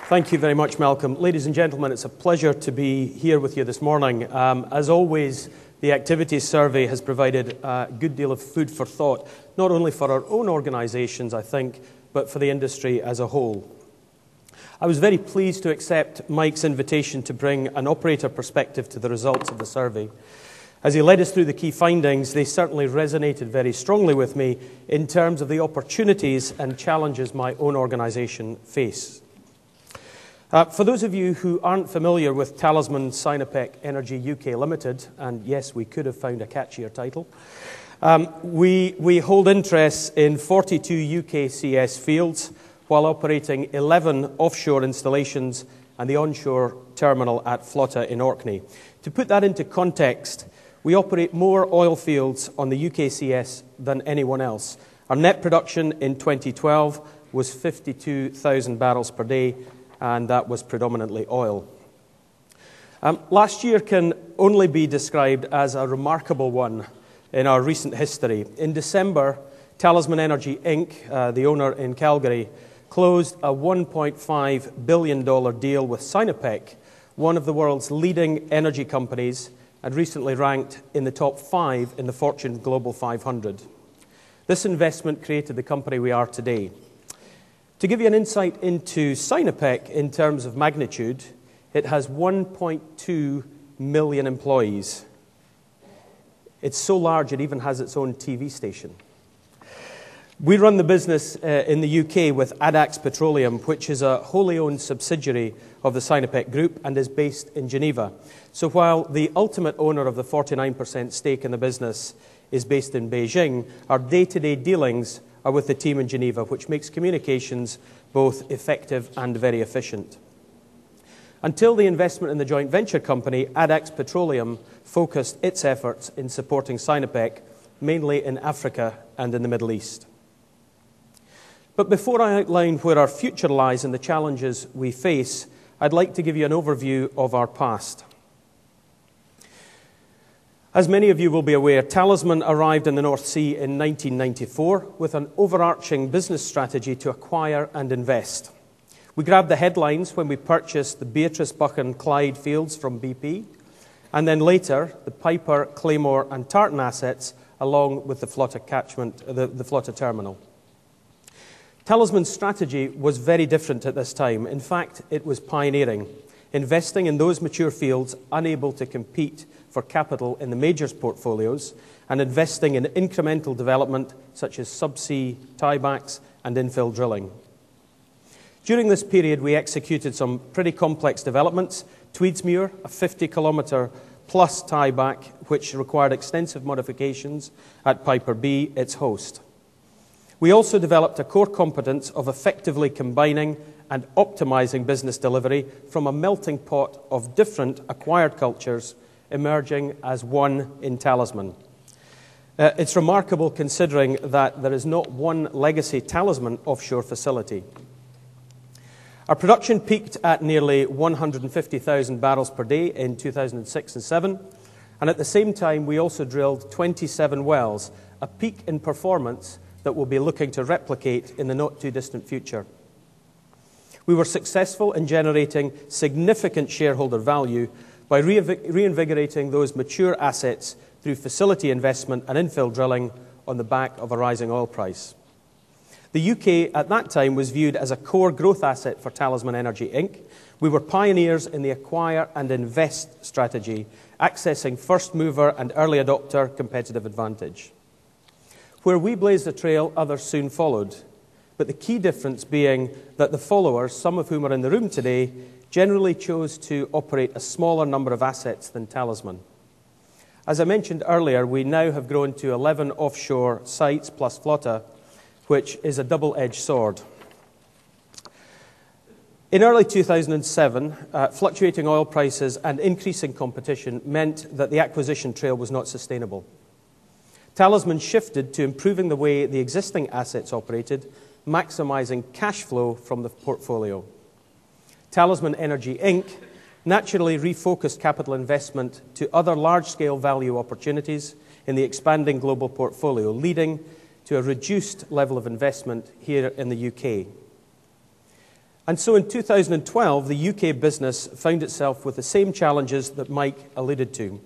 Thank you very much, Malcolm. Ladies and gentlemen, it's a pleasure to be here with you this morning. As always, the activities survey has provided a good deal of food for thought, not only for our own organisations, I think, but for the industry as a whole. I was very pleased to accept Mike's invitation to bring an operator perspective to the results of the survey. As he led us through the key findings, they certainly resonated very strongly with me in terms of the opportunities and challenges my own organisation face. For those of you who aren't familiar with Talisman Sinopec Energy UK Limited, and yes, we could have found a catchier title, we hold interests in 42 UKCS fields while operating 11 offshore installations and the onshore terminal at Flotta in Orkney. To put that into context, we operate more oil fields on the UKCS than anyone else. Our net production in 2012 was 52,000 barrels per day, and that was predominantly oil. Last year can only be described as a remarkable one in our recent history. In December, Talisman Energy Inc., the owner in Calgary, closed a $1.5 billion deal with Sinopec, one of the world's leading energy companies, and recently ranked in the top 5 in the Fortune Global 500. This investment created the company we are today. To give you an insight into Sinopec in terms of magnitude, it has 1.2 million employees. It's so large it even has its own TV station. We run the business in the UK with Addax Petroleum, which is a wholly owned subsidiary of the Sinopec Group and is based in Geneva. So while the ultimate owner of the 49% stake in the business is based in Beijing, our day-to-day dealings are with the team in Geneva, which makes communications both effective and very efficient. Until the investment in the joint venture company, Addax Petroleum focused its efforts in supporting Sinopec, mainly in Africa and in the Middle East. But before I outline where our future lies and the challenges we face, I'd like to give you an overview of our past. As many of you will be aware, Talisman arrived in the North Sea in 1994 with an overarching business strategy to acquire and invest. We grabbed the headlines when we purchased the Beatrice, Buck and Clyde fields from BP, and then later the Piper, Claymore and Tartan assets along with the Flotta Flotta terminal. Talisman's strategy was very different at this time. In fact, it was pioneering, investing in those mature fields unable to compete for capital in the majors' portfolios and investing in incremental development such as subsea tiebacks and infill drilling. During this period, we executed some pretty complex developments. Tweedsmuir, a 50-kilometre plus tieback, which required extensive modifications at Piper B, its host. We also developed a core competence of effectively combining and optimizing business delivery from a melting pot of different acquired cultures emerging as one in Talisman. It's remarkable considering that there is not one legacy Talisman offshore facility. Our production peaked at nearly 150,000 barrels per day in 2006 and 2007, and at the same time we also drilled 27 wells, a peak in performance that we'll be looking to replicate in the not-too-distant future. We were successful in generating significant shareholder value by reinvigorating those mature assets through facility investment and infill drilling on the back of a rising oil price. The UK at that time was viewed as a core growth asset for Talisman Energy Inc. We were pioneers in the acquire and invest strategy, accessing first mover and early adopter competitive advantage. Where we blazed a trail, others soon followed, but the key difference being that the followers, some of whom are in the room today, generally chose to operate a smaller number of assets than Talisman. As I mentioned earlier, we now have grown to 11 offshore sites plus Flotta, which is a double-edged sword. In early 2007, fluctuating oil prices and increasing competition meant that the acquisition trail was not sustainable. Talisman shifted to improving the way the existing assets operated, maximizing cash flow from the portfolio. Talisman Energy Inc. naturally refocused capital investment to other large-scale value opportunities in the expanding global portfolio, leading to a reduced level of investment here in the UK. And so in 2012, the UK business found itself with the same challenges that Mike alluded to.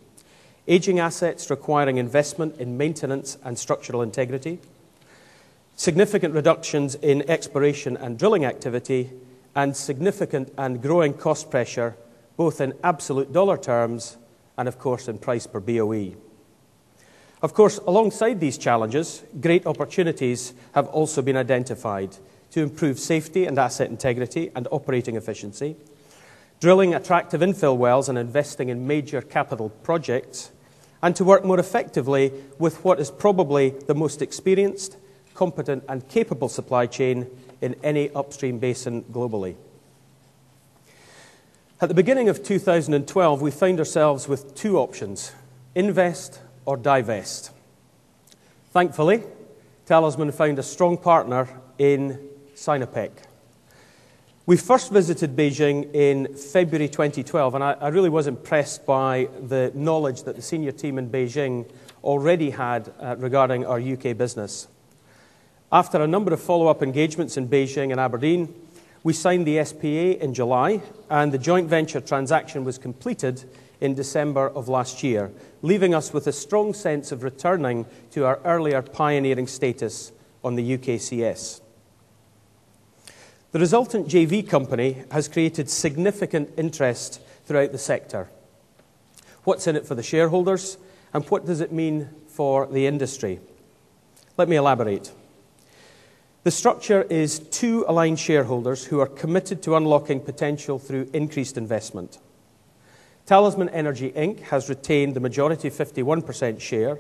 Aging assets requiring investment in maintenance and structural integrity, significant reductions in exploration and drilling activity, and significant and growing cost pressure, both in absolute dollar terms and, of course, in price per BOE. Of course, alongside these challenges, great opportunities have also been identified to improve safety and asset integrity and operating efficiency, drilling attractive infill wells and investing in major capital projects, and to work more effectively with what is probably the most experienced, competent and capable supply chain in any upstream basin globally. At the beginning of 2012, we found ourselves with two options: invest or divest. Thankfully, Talisman found a strong partner in Sinopec. We first visited Beijing in February 2012, and I really was impressed by the knowledge that the senior team in Beijing already had regarding our UK business. After a number of follow-up engagements in Beijing and Aberdeen, we signed the SPA in July, and the joint venture transaction was completed in December of last year, leaving us with a strong sense of returning to our earlier pioneering status on the UKCS. The resultant JV company has created significant interest throughout the sector. What's in it for the shareholders, and what does it mean for the industry? Let me elaborate. The structure is two aligned shareholders who are committed to unlocking potential through increased investment. Talisman Energy Inc. has retained the majority 51% share,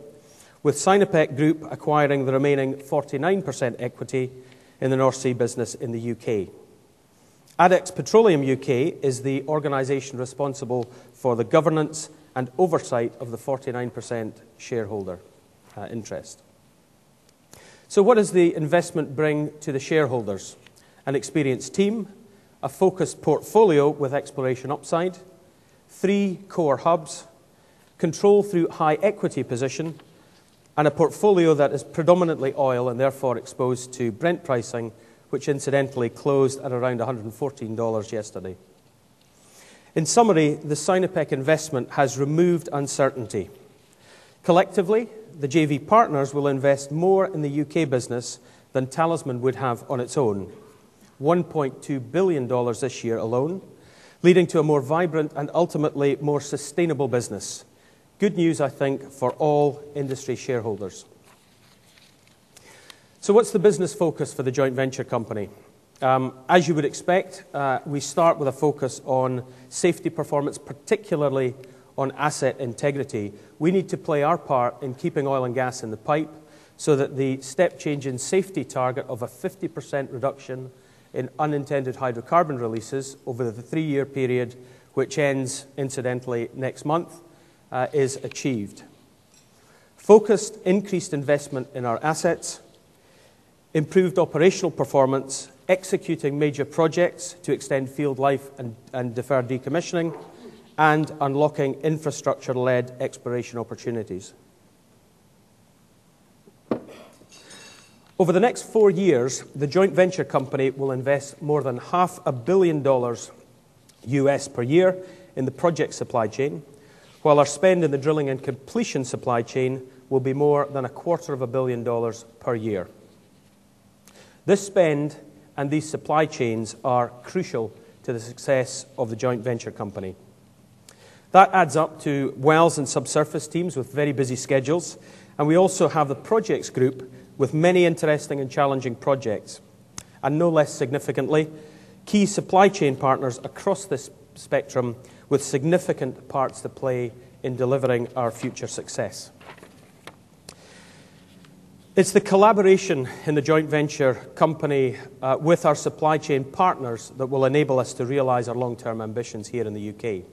with Sinopec Group acquiring the remaining 49% equity in the North Sea business in the UK. Adex Petroleum UK is the organisation responsible for the governance and oversight of the 49% shareholder interest. So what does the investment bring to the shareholders? An experienced team, a focused portfolio with exploration upside, 3 core hubs, control through high equity position, and a portfolio that is predominantly oil and therefore exposed to Brent pricing, which incidentally closed at around $114 yesterday. In summary, the Sinopec investment has removed uncertainty. Collectively, the JV partners will invest more in the UK business than Talisman would have on its own, $1.2 billion this year alone, leading to a more vibrant and ultimately more sustainable business. Good news, I think, for all industry shareholders. So what's the business focus for the joint venture company? As you would expect, we start with a focus on safety performance, particularly on asset integrity. We need to play our part in keeping oil and gas in the pipe so that the step change in safety target of a 50% reduction in unintended hydrocarbon releases over the 3-year period, which ends, incidentally, next month, is achieved. Focused, increased investment in our assets, improved operational performance, executing major projects to extend field life and defer decommissioning, and unlocking infrastructure-led exploration opportunities. Over the next 4 years, the joint venture company will invest more than $500 million US per year in the project supply chain, while our spend in the drilling and completion supply chain will be more than $250 million per year. This spend and these supply chains are crucial to the success of the joint venture company. That adds up to wells and subsurface teams with very busy schedules, and we also have the projects group with many interesting and challenging projects. And no less significantly, key supply chain partners across this spectrum with significant parts to play in delivering our future success. It's the collaboration in the joint venture company with our supply chain partners that will enable us to realize our long-term ambitions here in the UK.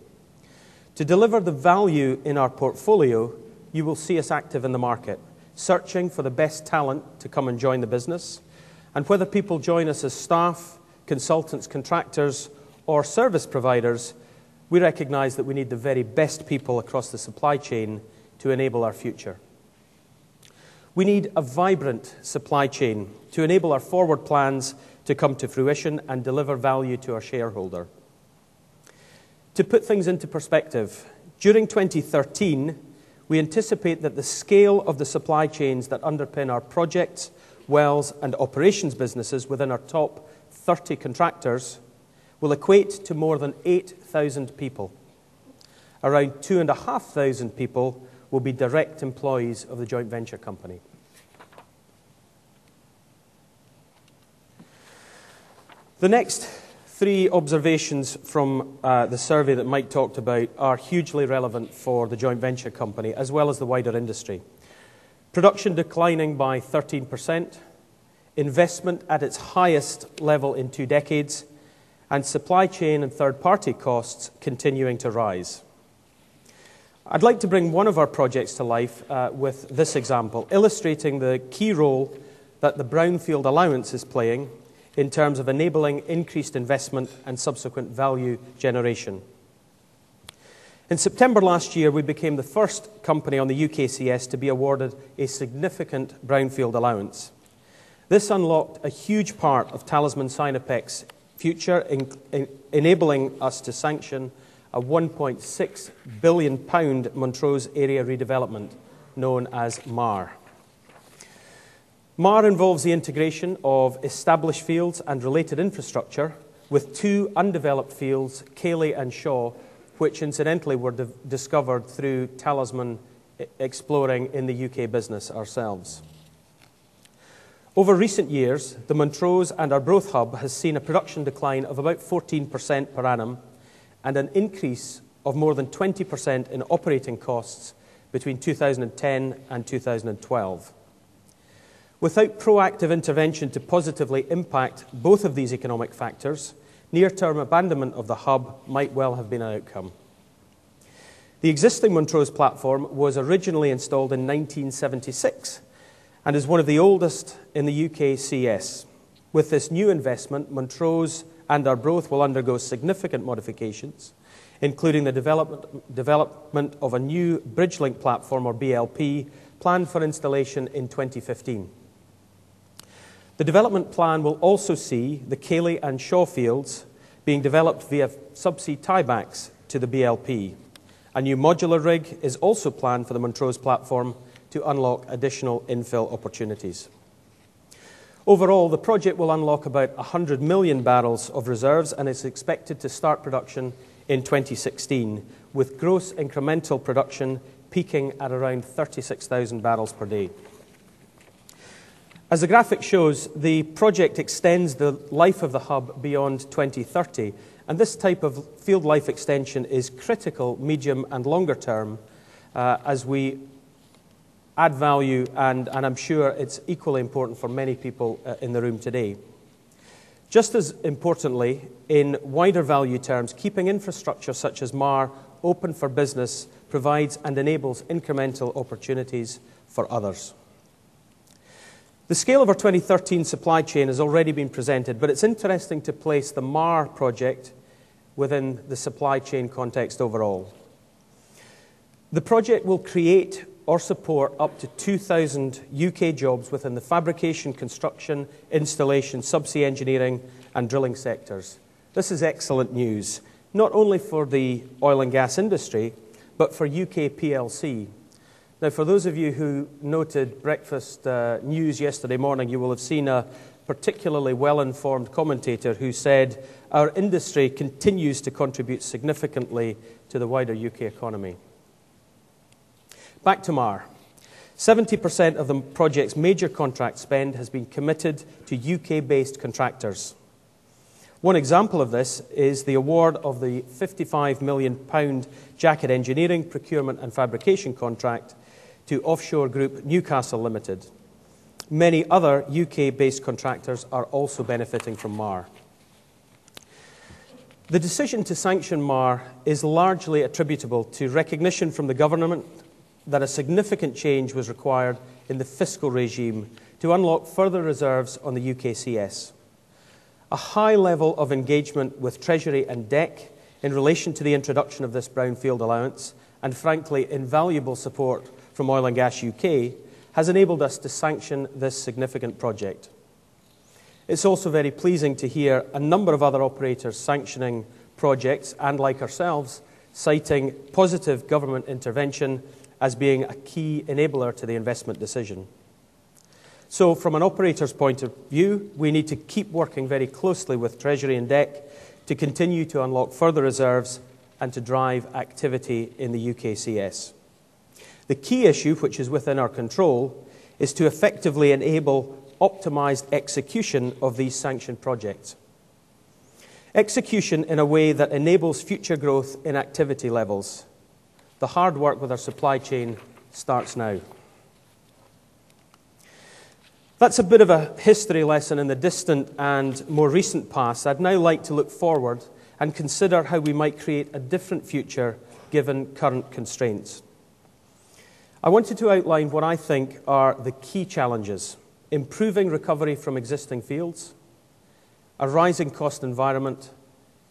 To deliver the value in our portfolio, you will see us active in the market, searching for the best talent to come and join the business. And whether people join us as staff, consultants, contractors, or service providers, we recognize that we need the very best people across the supply chain to enable our future. We need a vibrant supply chain to enable our forward plans to come to fruition and deliver value to our shareholder. To put things into perspective, during 2013, we anticipate that the scale of the supply chains that underpin our projects, wells and operations businesses within our top 30 contractors will equate to more than 8,000 people. Around 2,500 people will be direct employees of the joint venture company. The next three observations from the survey that Mike talked about are hugely relevant for the joint venture company as well as the wider industry. Production declining by 13%, investment at its highest level in 2 decades, and supply chain and third-party costs continuing to rise. I'd like to bring one of our projects to life with this example, illustrating the key role that the brownfield allowance is playing in terms of enabling increased investment and subsequent value generation. In September last year, we became the first company on the UKCS to be awarded a significant brownfield allowance. This unlocked a huge part of Talisman Sinopec's future, enabling us to sanction a £1.6 billion Montrose area redevelopment known as MAR. MAR involves the integration of established fields and related infrastructure with 2 undeveloped fields, Cayley and Shaw, which incidentally were discovered through Talisman exploring in the UK business ourselves. Over recent years, the Montrose and Arbroath hub has seen a production decline of about 14% per annum and an increase of more than 20% in operating costs between 2010 and 2012. Without proactive intervention to positively impact both of these economic factors, near-term abandonment of the hub might well have been an outcome. The existing Montrose platform was originally installed in 1976 and is one of the oldest in the UKCS. With this new investment, Montrose and Arbroath will undergo significant modifications, including the development of a new bridge-link platform, or BLP, planned for installation in 2015. The development plan will also see the Cayley and Shaw fields being developed via subsea tiebacks to the BLP. A new modular rig is also planned for the Montrose platform to unlock additional infill opportunities. Overall, the project will unlock about 100 million barrels of reserves and is expected to start production in 2016, with gross incremental production peaking at around 36,000 barrels per day. As the graphic shows, the project extends the life of the hub beyond 2030, and this type of field life extension is critical medium and longer term as we add value, and I'm sure it's equally important for many people in the room today. Just as importantly, in wider value terms, keeping infrastructure such as MAR open for business provides and enables incremental opportunities for others. The scale of our 2013 supply chain has already been presented, but it's interesting to place the MAR project within the supply chain context overall. The project will create or support up to 2,000 UK jobs within the fabrication, construction, installation, subsea engineering and drilling sectors. This is excellent news, not only for the oil and gas industry, but for UK PLC. Now, for those of you who noted breakfast news yesterday morning, you will have seen a particularly well-informed commentator who said, "Our industry continues to contribute significantly to the wider UK economy." Back to MAR. 70% of the project's major contract spend has been committed to UK-based contractors. One example of this is the award of the £55 million jacket engineering, procurement and fabrication contract to offshore group Newcastle Limited. Many other UK-based contractors are also benefiting from MAR. The decision to sanction MAR is largely attributable to recognition from the government that a significant change was required in the fiscal regime to unlock further reserves on the UKCS. A high level of engagement with Treasury and DEC in relation to the introduction of this brownfield allowance, and frankly invaluable support from Oil and Gas UK, has enabled us to sanction this significant project. It's also very pleasing to hear a number of other operators sanctioning projects and, like ourselves, citing positive government intervention as being a key enabler to the investment decision. So, from an operator's point of view, we need to keep working very closely with Treasury and DEC to continue to unlock further reserves and to drive activity in the UKCS. The key issue, which is within our control, is to effectively enable optimised execution of these sanctioned projects. Execution in a way that enables future growth in activity levels. The hard work with our supply chain starts now. That's a bit of a history lesson in the distant and more recent past. I'd now like to look forward and consider how we might create a different future given current constraints. I wanted to outline what I think are the key challenges: improving recovery from existing fields, a rising cost environment,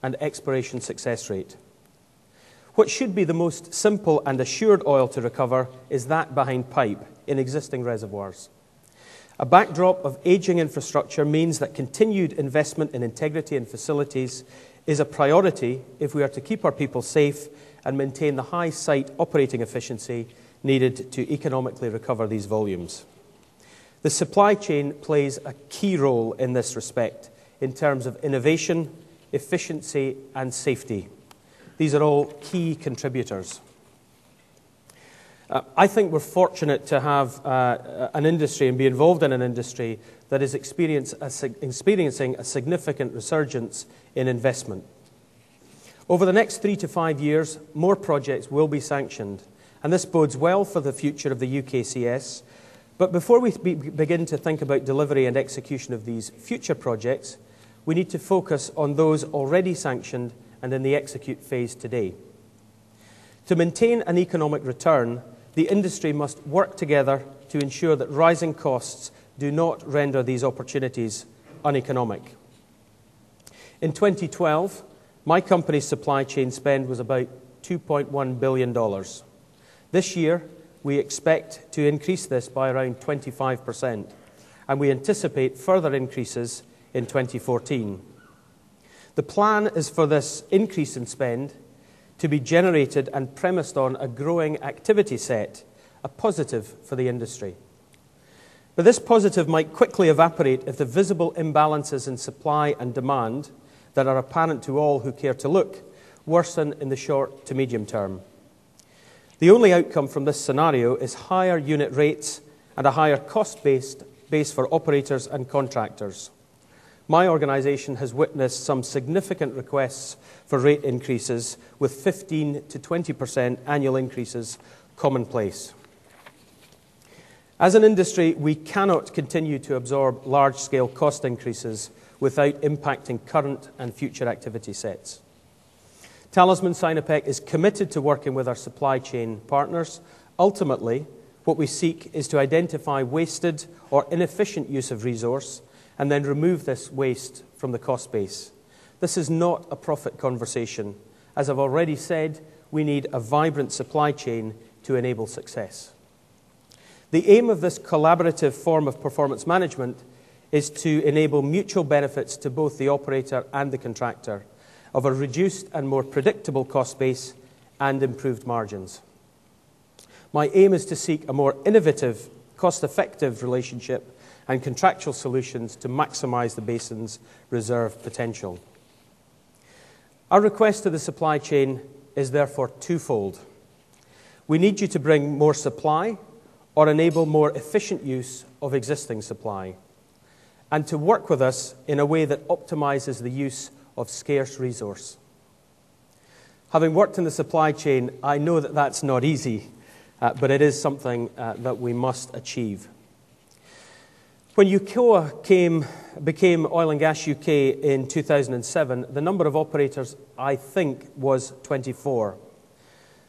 and exploration success rate. What should be the most simple and assured oil to recover is that behind pipe in existing reservoirs. A backdrop of ageing infrastructure means that continued investment in integrity and facilities is a priority if we are to keep our people safe and maintain the high site operating efficiency needed to economically recover these volumes. The supply chain plays a key role in this respect in terms of innovation, efficiency, and safety. These are all key contributors. I think we're fortunate to have an industry and be involved in an industry that is experiencing a significant resurgence in investment. Over the next 3 to 5 years, more projects will be sanctioned, and this bodes well for the future of the UKCS. But before we begin to think about delivery and execution of these future projects, we need to focus on those already sanctioned and in the execute phase today. To maintain an economic return, the industry must work together to ensure that rising costs do not render these opportunities uneconomic. In 2012, my company's supply chain spend was about $2.1 billion. This year, we expect to increase this by around 25%, and we anticipate further increases in 2014. The plan is for this increase in spend to be generated and premised on a growing activity set, a positive for the industry. But this positive might quickly evaporate if the visible imbalances in supply and demand that are apparent to all who care to look worsen in the short to medium term. The only outcome from this scenario is higher unit rates and a higher cost base for operators and contractors. My organisation has witnessed some significant requests for rate increases, with 15 to 20% annual increases commonplace. As an industry, we cannot continue to absorb large-scale cost increases without impacting current and future activity sets. Talisman Sinopec is committed to working with our supply chain partners. Ultimately, what we seek is to identify wasted or inefficient use of resource and then remove this waste from the cost base. This is not a profit conversation. As I've already said, we need a vibrant supply chain to enable success. The aim of this collaborative form of performance management is to enable mutual benefits to both the operator and the contractor of a reduced and more predictable cost base and improved margins. My aim is to seek a more innovative, cost-effective relationship and contractual solutions to maximise the basin's reserve potential. Our request to the supply chain is therefore twofold. We need you to bring more supply or enable more efficient use of existing supply, and to work with us in a way that optimises the use of scarce resource. Having worked in the supply chain, I know that that's not easy, but it is something that we must achieve. When UKOA became Oil and Gas UK in 2007, the number of operators, I think, was 24.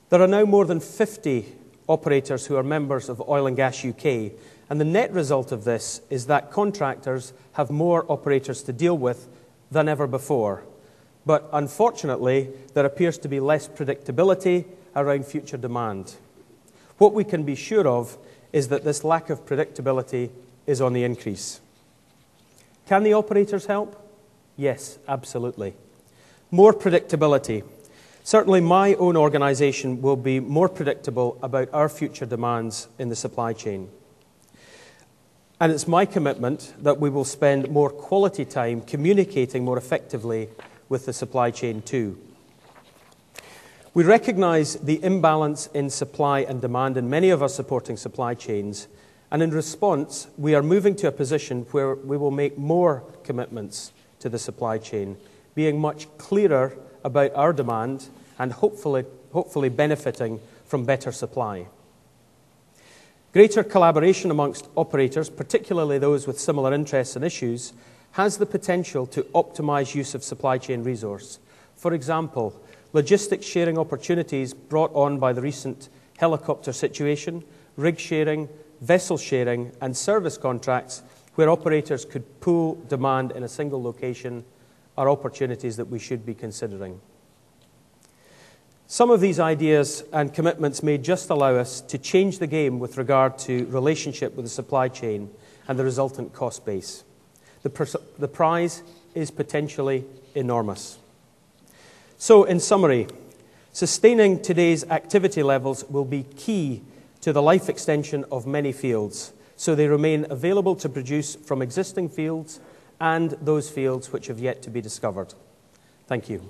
There are now more than 50 operators who are members of Oil and Gas UK, and the net result of this is that contractors have more operators to deal with than ever before. But unfortunately, there appears to be less predictability around future demand. What we can be sure of is that this lack of predictability is on the increase. Can the operators help? Yes, absolutely. More predictability. Certainly my own organisation will be more predictable about our future demands in the supply chain. And it's my commitment that we will spend more quality time communicating more effectively with the supply chain too. We recognise the imbalance in supply and demand in many of our supporting supply chains, and in response, we are moving to a position where we will make more commitments to the supply chain, being much clearer about our demand and hopefully benefiting from better supply. Greater collaboration amongst operators, particularly those with similar interests and issues, has the potential to optimise use of supply chain resource. For example, logistics sharing opportunities brought on by the recent helicopter situation, rig sharing, vessel sharing and service contracts where operators could pool demand in a single location are opportunities that we should be considering. Some of these ideas and commitments may just allow us to change the game with regard to relationship with the supply chain and the resultant cost base. The prize is potentially enormous. So, in summary, sustaining today's activity levels will be key to the life extension of many fields, so they remain available to produce from existing fields and those fields which have yet to be discovered. Thank you.